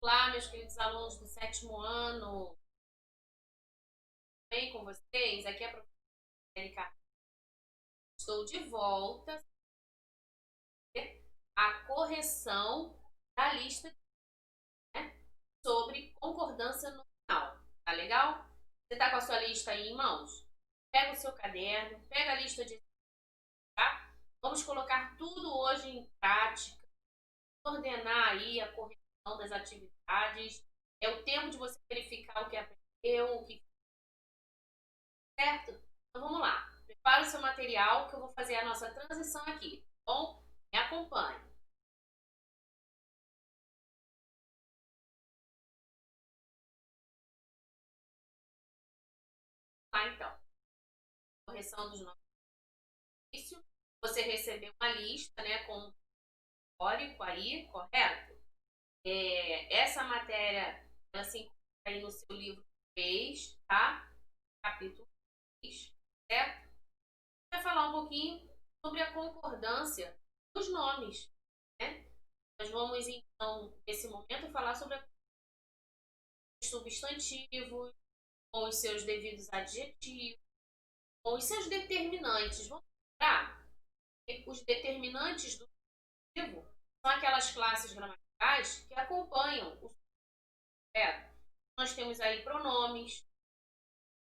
Olá, meus queridos alunos do 7º ano. Tudo bem com vocês? Aqui é a professora Erika. Estou de volta à correção da lista, né, sobre concordância nominal. Tá legal? Você está com a sua lista aí em mãos? Pega o seu caderno, pega a lista de exercícios, tá? Vamos colocar tudo hoje em prática, ordenar aí a correção das atividades. É o tempo de você verificar o que aprendeu, o que certo? Então vamos lá. Prepara o seu material que eu vou fazer a nossa transição aqui. Tá bom? Me acompanhe. Tá, então. Correção dos nomes do início. Você recebeu uma lista, né, com um histórico aí, correto? Essa matéria, ela se encontra aí no seu livro 3, tá? Capítulo 3, certo? Vai falar um pouquinho sobre a concordância dos nomes, né? Nós vamos, então, nesse momento, falar sobre os substantivos, com os seus devidos adjetivos, com os seus determinantes. Vamos lembrar? Os determinantes do substantivo são aquelas classes gramaticais que acompanham o substantivo. Nós temos aí pronomes,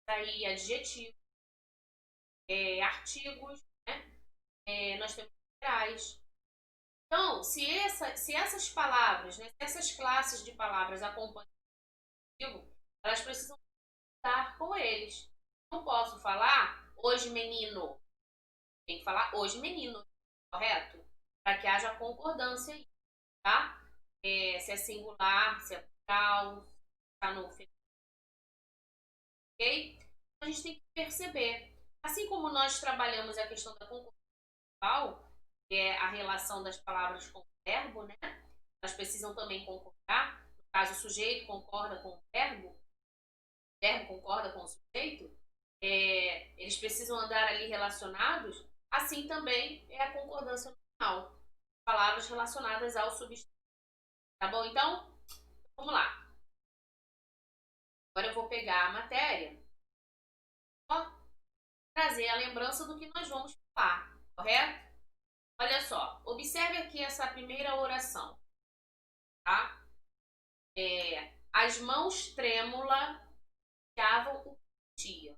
aí adjetivos, artigos, né? Nós temos gerais. Então, se essas palavras, né, se essas classes de palavras acompanham o substantivo, elas precisam estar com eles. Não posso falar hoje menino. Tem que falar hoje menino, correto? Para que haja concordância aí, tá? Se é singular, se é plural, se está no feminino, ok? A gente tem que perceber. Assim como nós trabalhamos a questão da concordância, que é a relação das palavras com o verbo, né? Elas precisam também concordar. No caso, o sujeito concorda com o verbo concorda com o sujeito. Eles precisam andar ali relacionados. Assim também é a concordância nominal. Palavras relacionadas ao substantivo. Tá bom? Então, vamos lá. Agora eu vou pegar a matéria, ó, trazer a lembrança do que nós vamos falar, correto? Olha só, observe aqui essa primeira oração, tá? As mãos trêmulas davam o dia.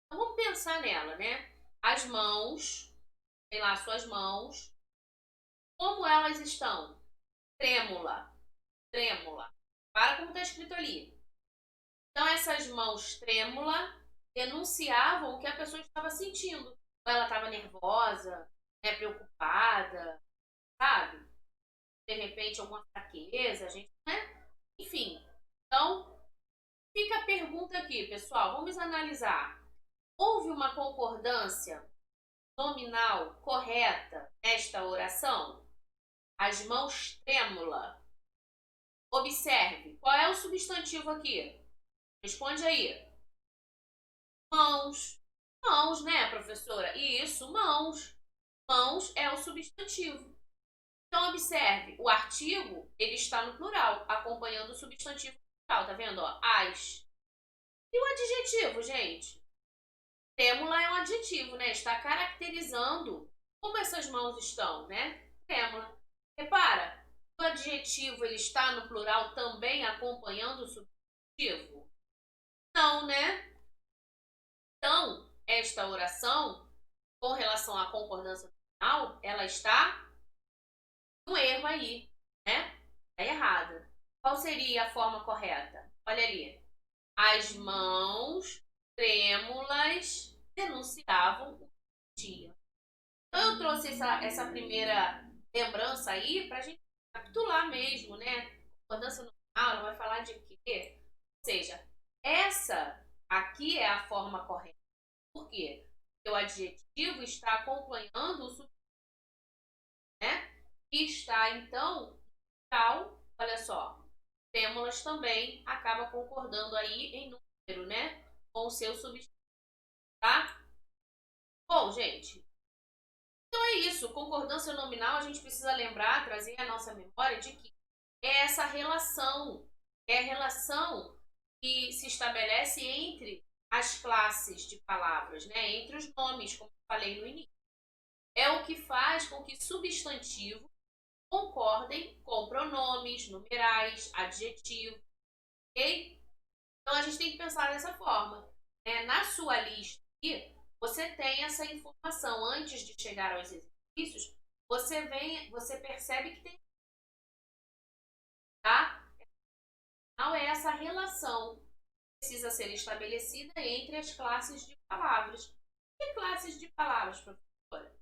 Então vamos pensar nela, né? As mãos, sei lá, suas mãos, como elas estão? Trêmula, trêmula. Para como está escrito ali. Então essas mãos trêmulas denunciavam o que a pessoa estava sentindo. Ou ela estava nervosa, né, preocupada, sabe? De repente alguma fraqueza, a gente, né? Enfim. Então, fica a pergunta aqui, pessoal. Vamos analisar. Houve uma concordância nominal correta nesta oração? As mãos trêmula. Observe, qual é o substantivo aqui? Responde aí. Mãos. Mãos, né, professora? Isso, mãos. Mãos é o substantivo. Então, observe, o artigo, ele está no plural, acompanhando o substantivo plural, tá vendo? Ó, as. E o adjetivo, gente? Trêmula é um adjetivo, né? Está caracterizando como essas mãos estão, né? Trêmula. Repara, o adjetivo, ele está no plural também acompanhando o substantivo? Não, né? Então, esta oração, com relação à concordância final, ela está um erro aí, né? Está errada. Qual seria a forma correta? Olha ali. As mãos trêmulas denunciavam o dia. Então, eu trouxe essa primeira lembrança aí para a gente capitular mesmo, né? Concordância nominal, ela vai falar de quê? Ou seja, essa aqui é a forma correta. Por quê? Porque o adjetivo está acompanhando o substantivo, né? E está, então, tal, olha só, trêmulas também acaba concordando aí em número, né? Com o seu substantivo, tá? Bom, gente, então é isso. Concordância nominal, a gente precisa lembrar, trazer a nossa memória de que é essa relação é a relação que se estabelece entre as classes de palavras, né? Entre os nomes, como eu falei no início. É o que faz com que substantivos concordem com pronomes, numerais, adjetivos, ok? Então a gente tem que pensar dessa forma. Na sua lista aqui, você tem essa informação. Antes de chegar aos exercícios, você percebe que tem, tá? Então é essa relação que precisa ser estabelecida entre as classes de palavras. Que classes de palavras, professora?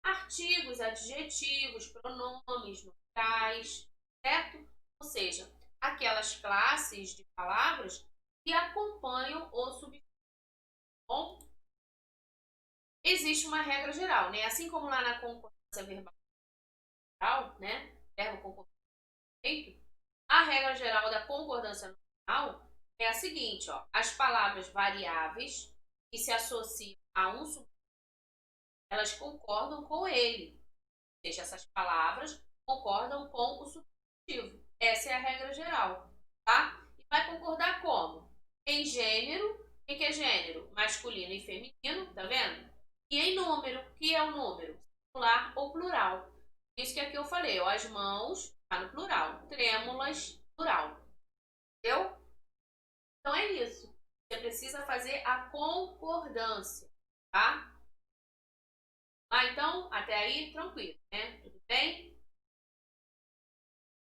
Artigos, adjetivos, pronomes, numerais, certo? Ou seja, aquelas classes de palavras que acompanham o substantivo. Bom, existe uma regra geral, né? Assim como lá na concordância verbal, né? Verbo concordante perfeito, a regra geral da concordância nominal é a seguinte, ó: as palavras variáveis que se associam a um substantivo, elas concordam com ele. Ou seja, essas palavras concordam com o substantivo. Essa é a regra geral, tá? E vai concordar como? Em gênero. O que é gênero? Masculino e feminino, tá vendo? E em número. O que é o número? Singular ou plural. Isso que aqui eu falei, ó, as mãos, tá no plural. Trêmulas, plural. Entendeu? Então é isso. Você precisa fazer a concordância, tá? Então, até aí, tranquilo, né? Tudo bem?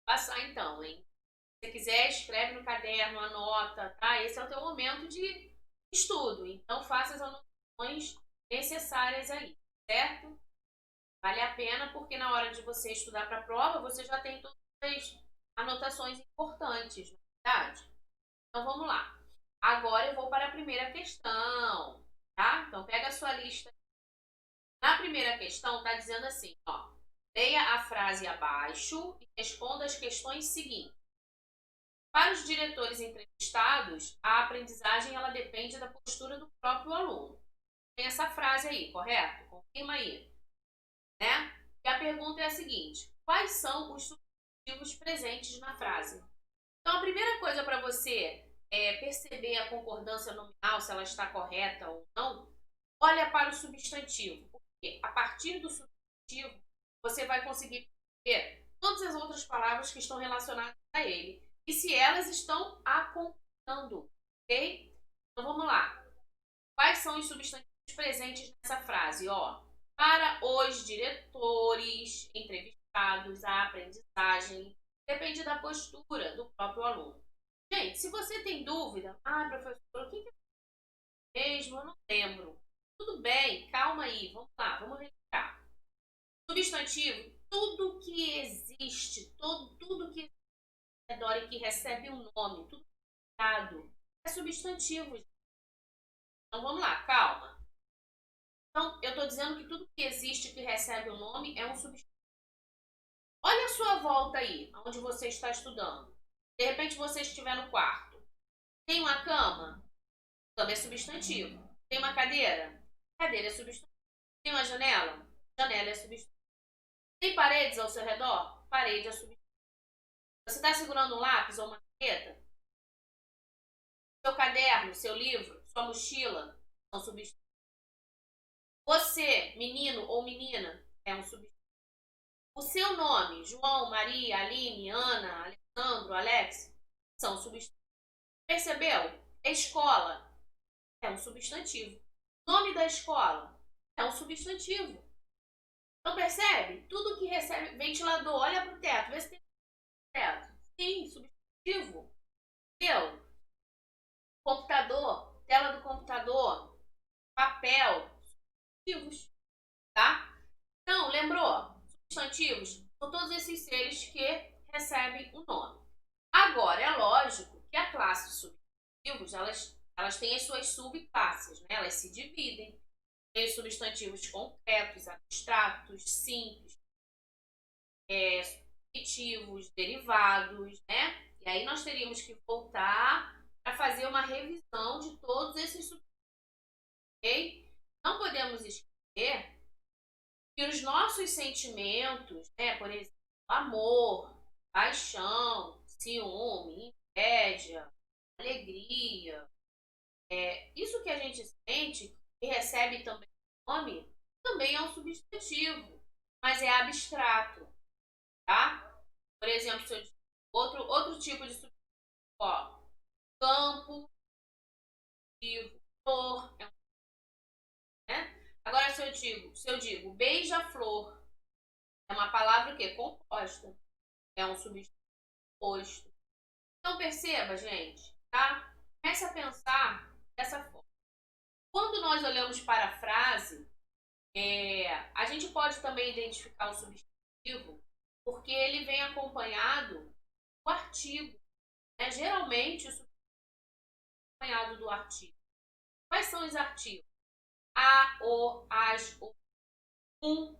Passar então, hein? Se você quiser, escreve no caderno, anota, tá? Esse é o teu momento de estudo. Então, faça as anotações necessárias aí, certo? Vale a pena porque na hora de você estudar para a prova, você já tem todas as anotações importantes, não é verdade? Então, vamos lá. Agora eu vou para a primeira questão, tá? Então, pega a sua lista. Na primeira questão, está dizendo assim, ó. Leia a frase abaixo e responda as questões seguintes. Para os diretores entrevistados, a aprendizagem ela depende da postura do próprio aluno. Tem essa frase aí, correto? Confirma aí, né? E a pergunta é a seguinte: quais são os substantivos presentes na frase? Então, a primeira coisa para você perceber a concordância nominal, se ela está correta ou não, olha para o substantivo. Porque a partir do substantivo, você vai conseguir ver todas as outras palavras que estão relacionadas a ele. E se elas estão acompanhando, ok? Então vamos lá. Quais são os substantivos presentes nessa frase? Ó, para os diretores entrevistados, a aprendizagem depende da postura do próprio aluno. Gente, se você tem dúvida, professor, o que é mesmo? Eu não lembro. Tudo bem, calma aí, vamos lá, vamos relembrar. Substantivo, tudo que existe, tudo que existe ao redor e que recebe um nome, tudo é substantivo. Então vamos lá, calma. Então, eu estou dizendo que tudo que existe que recebe um nome é um substantivo. Olha a sua volta aí, onde você está estudando. De repente você estiver no quarto. Tem uma cama? Cama é substantivo. Tem uma cadeira? Cadeira é substantivo. Tem uma janela? Janela é substantivo. Tem paredes ao seu redor? Parede é substantivo. Você está segurando um lápis ou uma caneta? Seu caderno, seu livro, sua mochila são substantivos. Você, menino ou menina, é um substantivo. O seu nome, João, Maria, Aline, Ana, Alessandro, Alex, são substantivos. Percebeu? Escola é um substantivo. Nome da escola é um substantivo. Então percebe? Tudo que recebe ventilador, olha para o teto, vê se tem teto. Sim, substantivo. Entendeu? Computador, tela do computador, papel, substantivos, tá? Então, lembrou? Substantivos são todos esses seres que recebem um nome. Agora, é lógico que a classe de substantivos, elas têm as suas subclasses, né? Elas se dividem. Tem os substantivos concretos, abstratos, simples, subjetivos, derivados, né? E aí nós teríamos que voltar para fazer uma revisão de todos esses substantivos, ok? Não podemos esquecer que os nossos sentimentos, né, por exemplo, amor, paixão, ciúme, tragédia, alegria. Isso que a gente sente e recebe também nome, também é um substantivo, mas é abstrato, tá? Por exemplo, se eu digo outro tipo de substantivo, ó, campo, flor, né? Agora, se eu digo beija-flor, é uma palavra o quê? Composta. É um substantivo composto. Então, perceba, gente, tá? Comece a pensar dessa forma. Quando nós olhamos para a frase, a gente pode também identificar o substantivo porque ele vem acompanhado do artigo. Né? Geralmente, o substantivo é acompanhado do artigo. Quais são os artigos? A, o, as, o,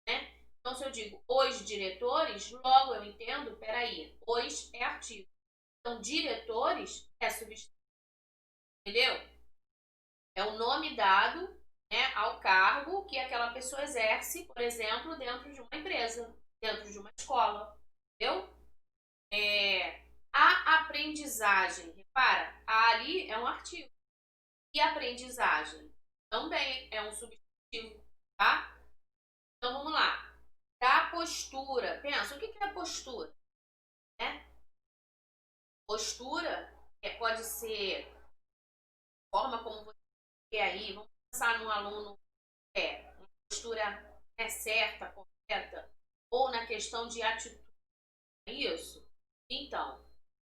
né? Então, se eu digo os diretores, logo eu entendo, peraí, os é artigo. Então, diretores é substantivo. Entendeu? É o nome dado, né, ao cargo que aquela pessoa exerce, por exemplo, dentro de uma empresa, dentro de uma escola. Entendeu? A aprendizagem, repara, a ali é um artigo. E aprendizagem também é um substantivo, tá? Então vamos lá. Da postura. Pensa, o que é postura? Né? Postura pode ser forma como você vê aí. Vamos pensar num aluno uma postura certa, correta, ou na questão de atitude. É isso? Então,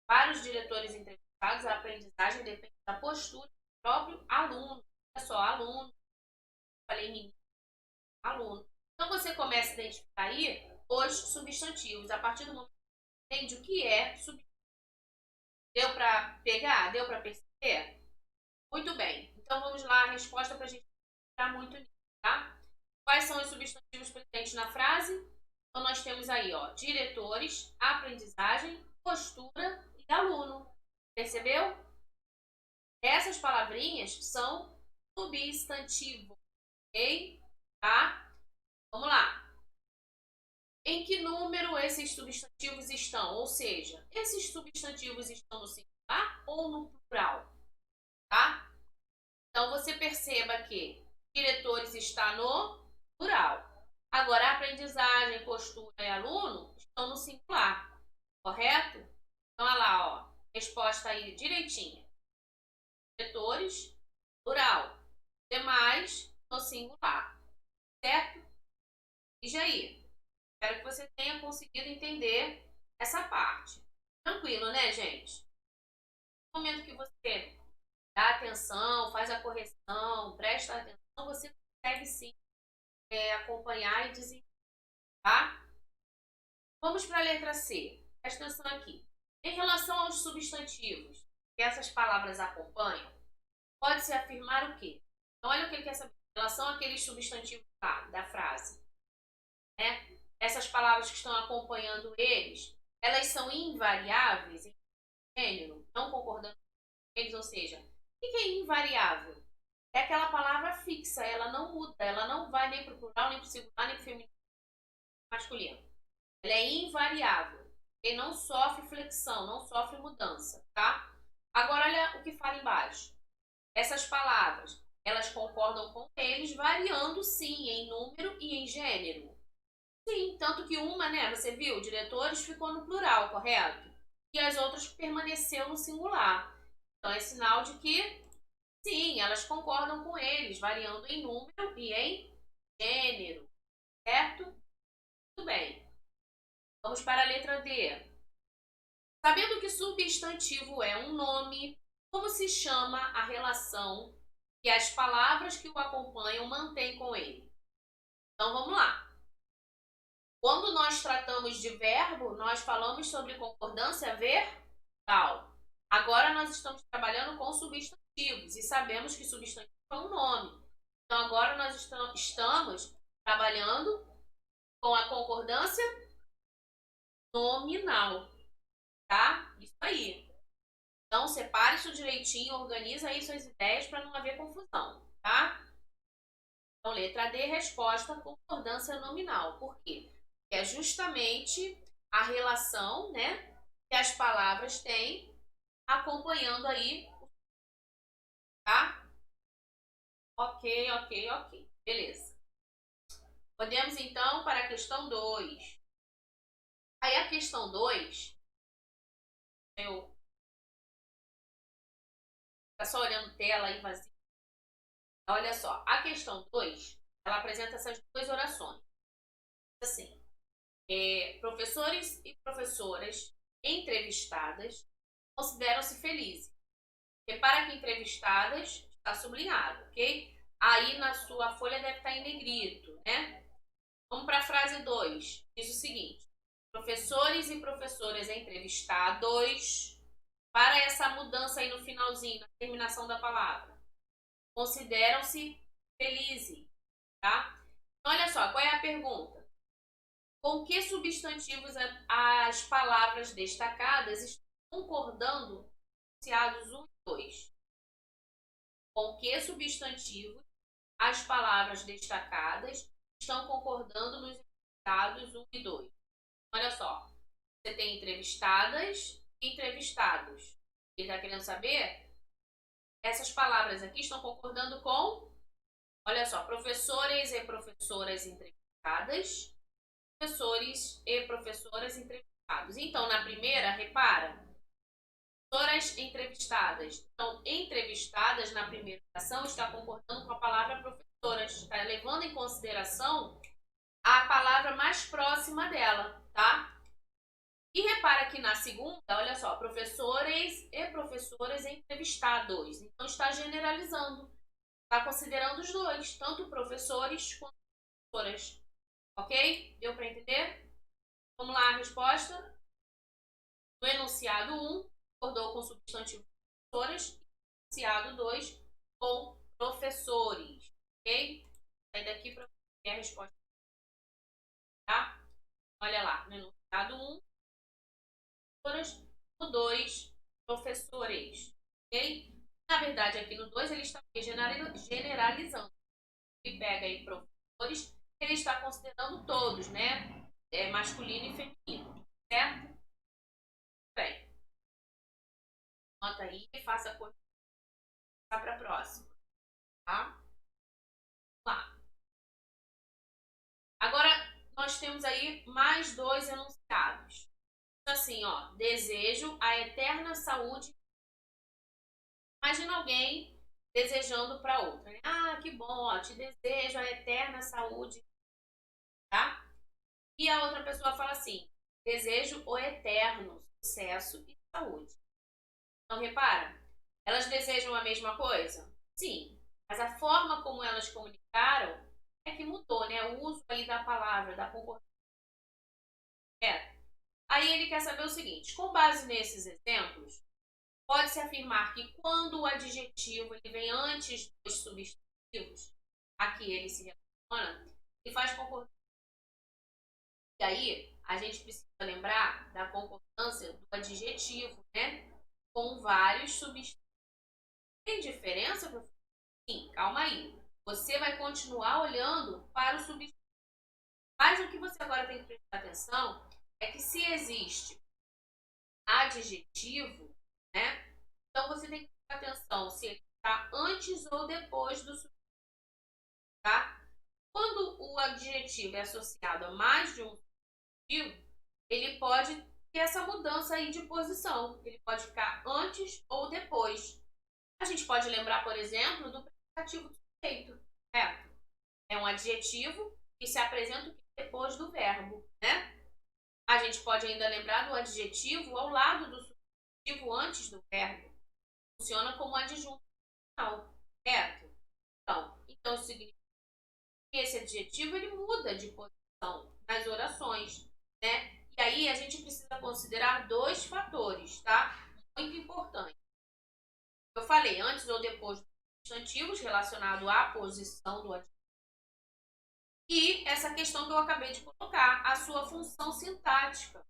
para os diretores entrevistados, a aprendizagem depende da postura do próprio aluno. Não é só aluno, falei menino, aluno. Então você começa a identificar aí os substantivos. A partir do momento que você entende o que é substantivo. Deu para pegar? Deu para perceber? Muito bem. Então vamos lá, a resposta para a gente ficar muito nisso, tá? Quais são os substantivos presentes na frase? Então nós temos aí, ó, diretores, aprendizagem, postura e aluno. Percebeu? Essas palavrinhas são substantivos, ok? Tá? Vamos lá. Em que número esses substantivos estão? Ou seja, esses substantivos estão no singular ou no plural? Tá? Então você perceba que diretores está no plural. Agora, aprendizagem, postura e aluno estão no singular, correto? Então, olha lá, ó, resposta aí direitinha. Diretores, plural. Demais, no singular, certo? E aí? Espero que você tenha conseguido entender essa parte. Tranquilo, né, gente? No momento que você dá atenção, faz a correção, presta atenção, você consegue sim acompanhar e desenvolver, tá? Vamos para a letra C. Presta atenção aqui. Em relação aos substantivos que essas palavras acompanham, pode-se afirmar o quê? Então, olha o que ele quer saber. Em relação àqueles substantivos da frase, né? Essas palavras que estão acompanhando eles, elas são invariáveis em gênero, não concordando com eles, ou seja, o que é invariável? É aquela palavra fixa, ela não muda, ela não vai nem para o plural, nem para o singular, nem para o feminino, masculino. Ela é invariável. E não sofre flexão, não sofre mudança, tá? Agora olha o que fala embaixo. Essas palavras, elas concordam com eles, variando sim em número e em gênero. Sim, tanto que uma, né, você viu, diretores ficou no plural, correto? E as outras permaneceu no singular. Então é sinal de que sim, elas concordam com eles, variando em número e em gênero, certo? Muito bem. Vamos para a letra D. Sabendo que substantivo é um nome, como se chama a relação que as palavras que o acompanham mantêm com ele? Então vamos lá. Quando nós tratamos de verbo, nós falamos sobre concordância verbal. Agora nós estamos trabalhando com substantivos e sabemos que substantivo é um nome. Então agora nós estamos trabalhando com a concordância nominal, tá? Isso aí. Então, separe isso direitinho, organiza aí suas ideias para não haver confusão, tá? Então, letra D, resposta, concordância nominal. Por quê? Porque é justamente a relação, né? que as palavras têm acompanhando aí, tá? Ok, ok, ok. Beleza. Podemos então para a questão 2. Aí a questão 2, eu tá só olhando tela aí vazia. Olha só, a questão 2, ela apresenta essas duas orações. Assim, professores e professoras entrevistadas consideram-se felizes. Repara que entrevistadas está sublinhado, ok? Aí na sua folha deve estar em negrito, né? Vamos para a frase 2. Diz o seguinte: professores e professoras entrevistados, para essa mudança aí no finalzinho, na terminação da palavra, consideram-se felizes, tá? Então, olha só, qual é a pergunta? Com que substantivos as palavras destacadas estão concordando associados 1 e 2? Com que substantivos as palavras destacadas estão concordando nos estados 1 e 2? Olha só, você tem entrevistadas e entrevistados. Ele está querendo saber? Essas palavras aqui estão concordando com, olha só, professores e professoras entrevistadas, professores e professoras entrevistados. Então, na primeira, repara, professoras entrevistadas. Então, entrevistadas na primeira oração está concordando com a palavra professoras, está levando em consideração a palavra mais próxima dela, tá? E repara que na segunda, olha só, professores e professoras entrevistados. Então, está generalizando, está considerando os dois, tanto professores quanto professoras. Ok? Deu para entender? Vamos lá, a resposta. No enunciado 1, concordou com o substantivo professoras. Enunciado 2, com professores. Ok? Sai daqui para ver a resposta. Tá? Olha lá. No enunciado 1, professoras. No 2, professores. Ok? Na verdade, aqui no 2, ele está generalizando. Ele pega aí professores, ele está considerando todos, né? Masculino e feminino. Certo? Bem. Anota aí e faça a correção para a próxima. Tá? Vamos lá. Agora, nós temos aí mais dois enunciados. Assim, ó, desejo a eterna saúde. Imagina alguém desejando para outra, né? Ah, que bom, ó, te desejo a eterna saúde, tá? E a outra pessoa fala assim, desejo o eterno sucesso e saúde. Então, repara, elas desejam a mesma coisa? Sim, mas a forma como elas comunicaram é que mudou, né? O uso ali da palavra, da concordância. Aí ele quer saber o seguinte, com base nesses exemplos, pode-se afirmar que quando o adjetivo ele vem antes dos substantivos, a que ele se relaciona, ele faz concordância. E aí, a gente precisa lembrar da concordância do adjetivo, né? Com vários substantivos. Tem diferença, professor? Sim, calma aí. Você vai continuar olhando para o substantivo. Mas o que você agora tem que prestar atenção é que se existe adjetivo, né? Então você tem que prestar atenção se ele está antes ou depois do substantivo, tá? Quando o adjetivo é associado a mais de um substantivo, ele pode ter essa mudança aí de posição. Ele pode ficar antes ou depois. A gente pode lembrar, por exemplo, do predicativo do sujeito, certo? É um adjetivo que se apresenta depois do verbo, né? A gente pode ainda lembrar do adjetivo ao lado do substantivo antes do verbo. Funciona como adjunto final, certo? Então significa que esse adjetivo ele muda de posição nas orações, né? E aí a gente precisa considerar dois fatores, tá? Muito importante. Eu falei antes ou depois dos substantivos relacionado à posição do adjetivo. E essa questão que eu acabei de colocar, a sua função sintática.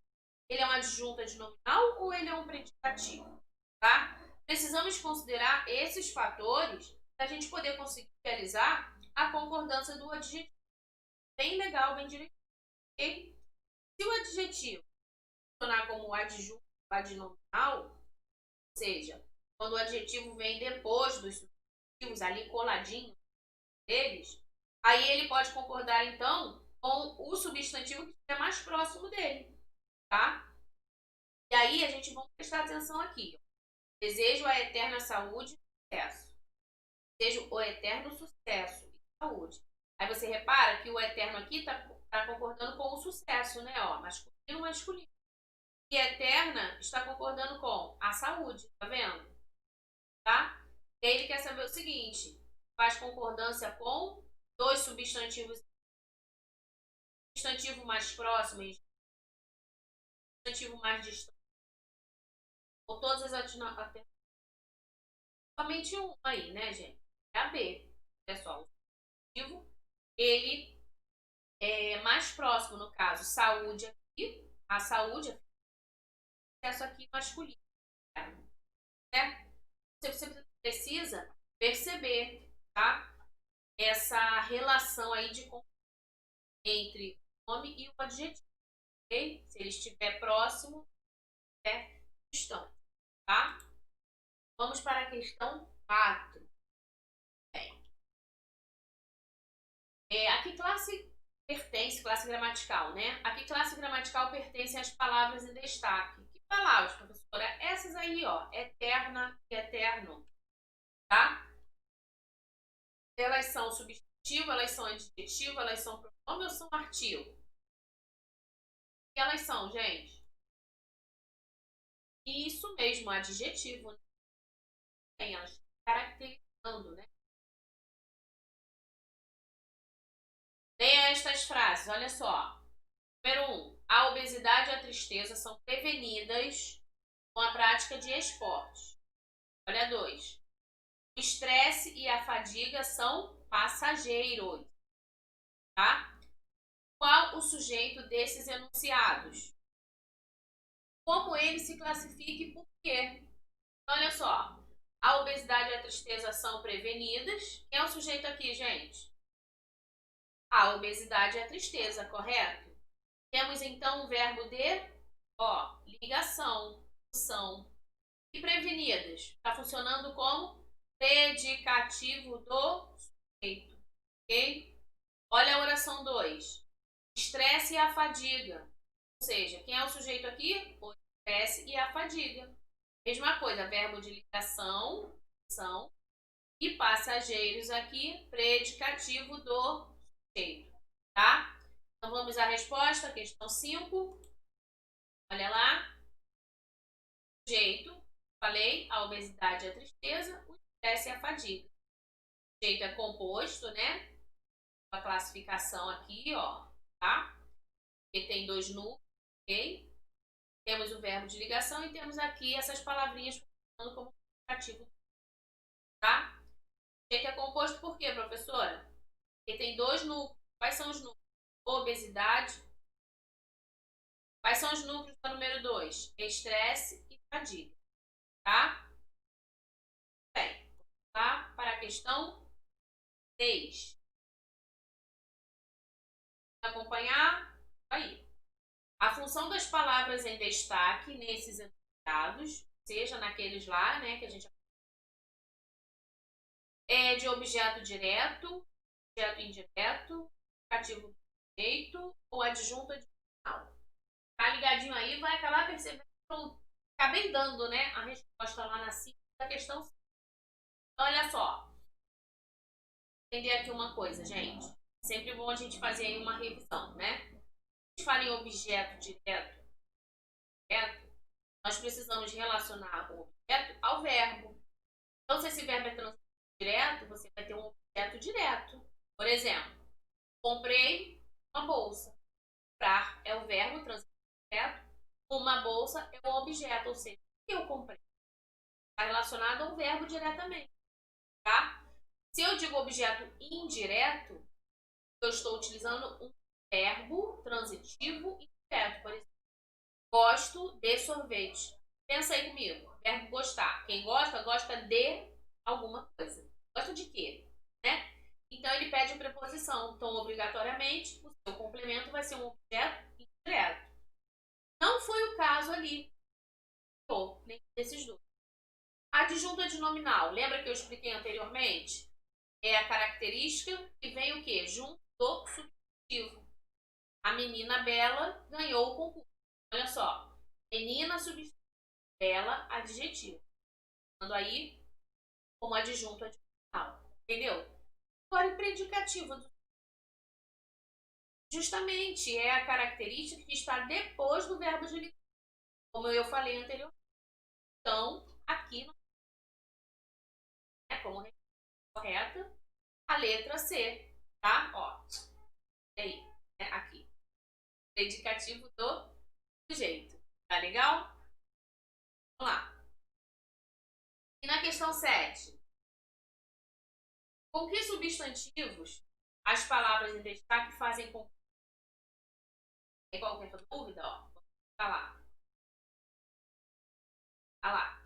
Ele é um adjunto adnominal ou ele é um predicativo? Tá? Precisamos considerar esses fatores para a gente poder conseguir realizar a concordância do adjetivo. Bem legal, bem direitinho. Okay? Se o adjetivo funcionar como adjunto adnominal, ou seja, quando o adjetivo vem depois dos substantivos, ali coladinho deles, aí ele pode concordar, então, com o substantivo que estiver mais próximo dele, tá? E aí a gente vai prestar atenção aqui. Desejo a eterna saúde e sucesso. Desejo o eterno sucesso e saúde. Aí você repara que o eterno aqui tá concordando com o sucesso, né? Ó, masculino, masculino. E eterna está concordando com a saúde, tá vendo? Tá? E aí ele quer saber o seguinte: faz concordância com dois substantivos, substantivo mais próximo e substantivo mais distante. Ou todas as alternativas. Somente um aí, né, gente? É a B. Pessoal, o substantivo, ele é mais próximo, no caso, saúde aqui, a saúde, sucesso aqui masculino, né? Você precisa perceber, tá? Essa relação aí de entre o nome e o adjetivo, ok? Se ele estiver próximo, é distante, tá? Vamos para a questão 4. Bem, a que classe pertence, classe gramatical, né? A que classe gramatical pertence às palavras em destaque? Que palavras, professora? Essas aí, ó, eterna e eterno, tá? Elas são substantivo, elas são adjetivo, elas são pronome ou são artigo? E elas são, gente? Isso mesmo, adjetivo, né? Tem elas caracterizando, né? Leia estas frases, olha só. Número 1. A obesidade e a tristeza são prevenidas com a prática de esportes. Olha 2. O estresse e a fadiga são passageiros, tá? Qual o sujeito desses enunciados? Como ele se classifica e por quê? Olha só. A obesidade e a tristeza são prevenidas. Quem é o sujeito aqui, gente? A obesidade e a tristeza, correto? Temos então o verbo de, ó, ligação, função. E prevenidas? Está funcionando como predicativo do sujeito, ok? Olha a oração 2. Estresse e a fadiga. Ou seja, quem é o sujeito aqui? O estresse e a fadiga. Mesma coisa, verbo de ligação, função. E passageiros aqui, predicativo do sujeito, tá? Então vamos à resposta, questão 5. Olha lá. Sujeito, falei, a obesidade e a tristeza, o estresse e a fadiga. O sujeito é composto, né? A classificação aqui, ó, tá? Porque tem dois núcleos, ok? Temos o verbo de ligação e temos aqui essas palavrinhas funcionando como predicativo, tá? O sujeito é composto por quê, professora? Porque tem dois núcleos. Quais são os núcleos? Obesidade. Quais são os núcleos do número 2? Estresse e fadiga, tá? Bem, tá? Para a questão 6. Acompanhar? Aí. A função das palavras em destaque nesses enunciados, seja naqueles lá, né, que a gente é de objeto direto, objeto indireto, indicativo do sujeito ou adjunto adicional. Tá ligadinho aí, vai acabar percebendo que eu acabei dando, né, a resposta lá na 5 da questão 5. Então, olha só. Entender aqui uma coisa, gente. Sempre bom a gente fazer aí uma revisão, né? A gente fala em objeto direto, nós precisamos relacionar o objeto ao verbo. Então, se esse verbo é transitivo direto, você vai ter um objeto direto. Por exemplo, comprei uma bolsa. Comprar é o verbo transitivo direto. Uma bolsa é o objeto, ou seja, o que eu comprei? Está relacionado ao verbo diretamente, tá? Se eu digo objeto indireto, eu estou utilizando um verbo transitivo indireto. Por exemplo, gosto de sorvete. Pensa aí comigo. Verbo gostar. Quem gosta, gosta de alguma coisa. Gosta de quê? Né? Então, ele pede a preposição. Então, obrigatoriamente, o seu complemento vai ser um objeto indireto. Não foi o caso ali. desses dois. A adjunta de nominal, lembra que eu expliquei anteriormente? É a característica que vem o quê? Junto do substantivo. A menina bela ganhou o concurso. Olha só. Menina, substantivo. Bela, adjetivo. Dando aí como adjunto adjuntal. Entendeu? Agora, o predicativo. Justamente é a característica que está depois do verbo de ligação. Como eu falei anteriormente. Então, aqui é como correta a letra C. Tá? Ó. Aí. Aqui. Predicativo do sujeito. Tá legal? Vamos lá. E na questão 7, com que substantivos as palavras em destaque fazem com... Tem qualquer dúvida? Ó, tá lá. Tá lá.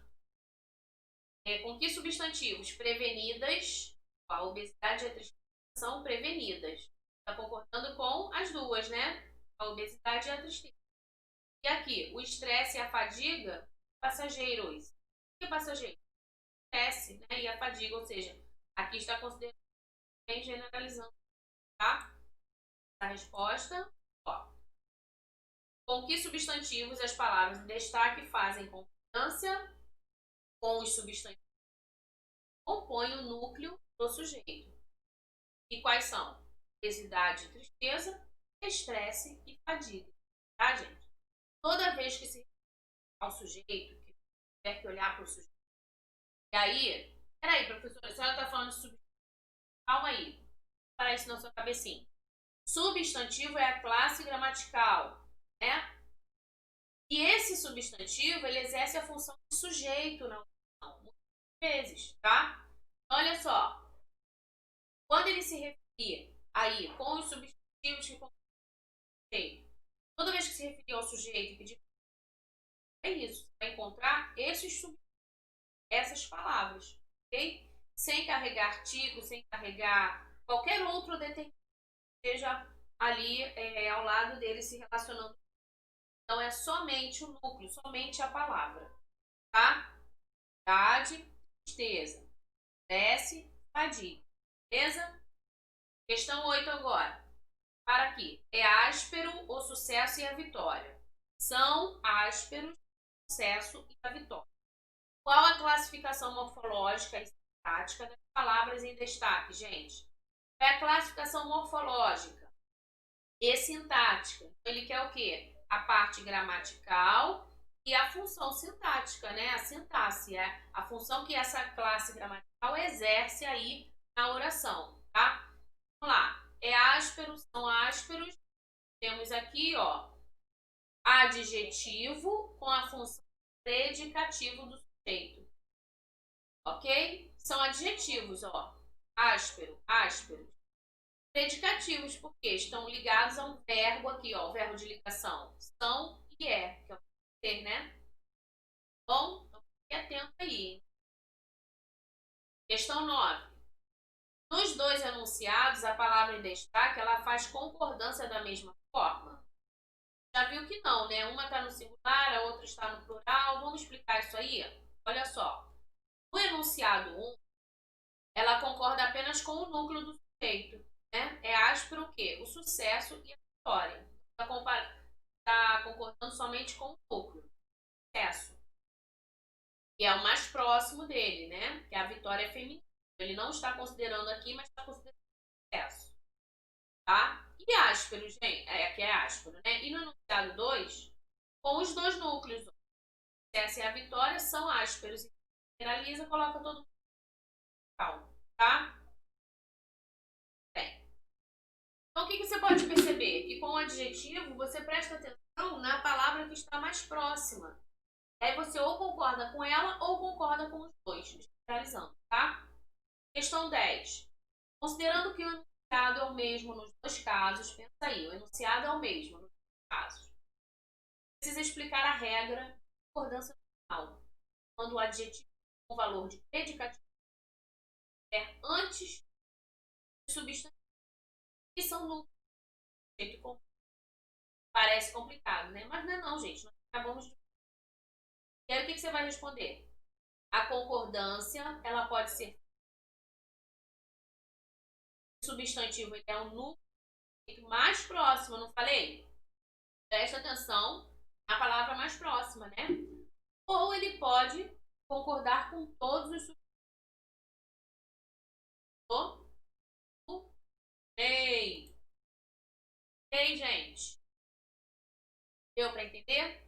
Com que substantivos prevenidas, ó, a obesidade e a tristeza são prevenidas. Tá concordando com as duas, né? A obesidade e a tristeza. E aqui, o estresse e a fadiga, passageiros. O que é passageiro? Estresse, né? E a fadiga, ou seja, aqui está considerando bem generalizando, tá? A resposta, ó. Com que substantivos as palavras em destaque fazem consonância com os substantivos que compõem o núcleo do sujeito? E quais são? Obesidade, tristeza, estresse e fadiga. Tá, gente? Toda vez que se ao sujeito, que tiver que olhar para o sujeito, e aí, peraí, professora, a senhora está falando de substantivo. Calma aí. Para isso na sua cabecinha. Substantivo é a classe gramatical, né? E esse substantivo, ele exerce a função de sujeito na oração, muitas vezes, tá? Olha só, quando ele se referir aí com os substantivos que compõem o sujeito, toda vez que se referir ao sujeito e pedir, é isso, você vai encontrar essas palavras, ok? Sem carregar artigo, sem carregar qualquer outro determinado que esteja ali ao lado dele se relacionando. Então é somente o núcleo, somente a palavra, tá? Idade, tristeza, desce, fadiga, beleza? Questão 8 agora. Para aqui. É áspero o sucesso e a vitória. São ásperos o sucesso e a vitória. Qual a classificação morfológica e sintática das palavras em destaque, gente? É a classificação morfológica e sintática. Ele quer o quê? A parte gramatical e a função sintática, né? A sintaxe é a função que essa classe gramatical exerce aí na oração, tá? Vamos lá. É áspero, são ásperos. Temos aqui, ó, adjetivo com a função predicativo do sujeito. Ok? São adjetivos, ó. Áspero, áspero. Predicativos, porque estão ligados a um verbo aqui, ó, o verbo de ligação. São e é, que é o ser, né? Bom, então fique atento aí. Questão 9. Nos dois enunciados, a palavra em destaque, ela faz concordância da mesma forma? Já viu que não, né? Uma está no singular, a outra está no plural. Vamos explicar isso aí? Olha só. No enunciado 1, ela concorda apenas com o núcleo do sujeito, né? É áspero o quê? O sucesso e a vitória. Está concordando somente com o núcleo, o sucesso. Que é o mais próximo dele, né? Que é a vitória feminina. Ele não está considerando aqui, mas está considerando o sucesso. Tá? E áspero, gente? Aqui é áspero, né? E no enunciado 2, com os dois núcleos, o sucesso e a vitória são ásperos. Generaliza, coloca todo mundo calmo, tá? Bem. Então, o que você pode perceber? Que com o adjetivo, você presta atenção na palavra que está mais próxima. Aí você ou concorda com ela ou concorda com os dois, generalizando, tá? Questão 10. Considerando que o enunciado é o mesmo nos dois casos, pensa aí, o enunciado é o mesmo nos dois casos. Precisa explicar a regra de concordância final, quando o adjetivo com valor de predicativo é antes do substantivo, que são no jeito. Parece complicado, né? Mas não é não, gente. Nós acabamos de E aí o que você vai responder? A concordância, ela pode ser substantivo, ele é um número mais próximo, não falei? Presta atenção na palavra mais próxima, né? Ou ele pode concordar com todos os substantivos. Ei, ei, gente. Deu para entender?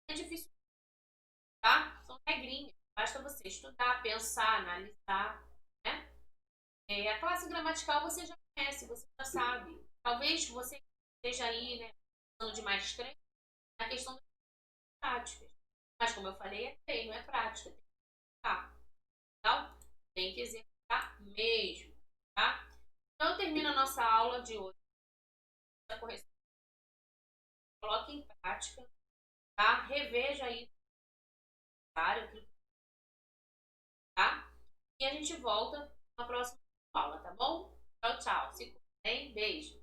É difícil, tá? São regrinhas. Basta você estudar, pensar, analisar, né? A classe gramatical você já conhece, você já sabe. Talvez você esteja aí, né, falando de mais treino na questão das práticas. Mas como eu falei, é treino, é prática. Tem que executar, tá? Tem que executar mesmo, tá? Então termina a nossa aula de hoje. A correção, coloque em prática, tá? Reveja aí, tá? E a gente volta na próxima aula, tá bom? Tchau, tchau. Se cuida bem, beijo.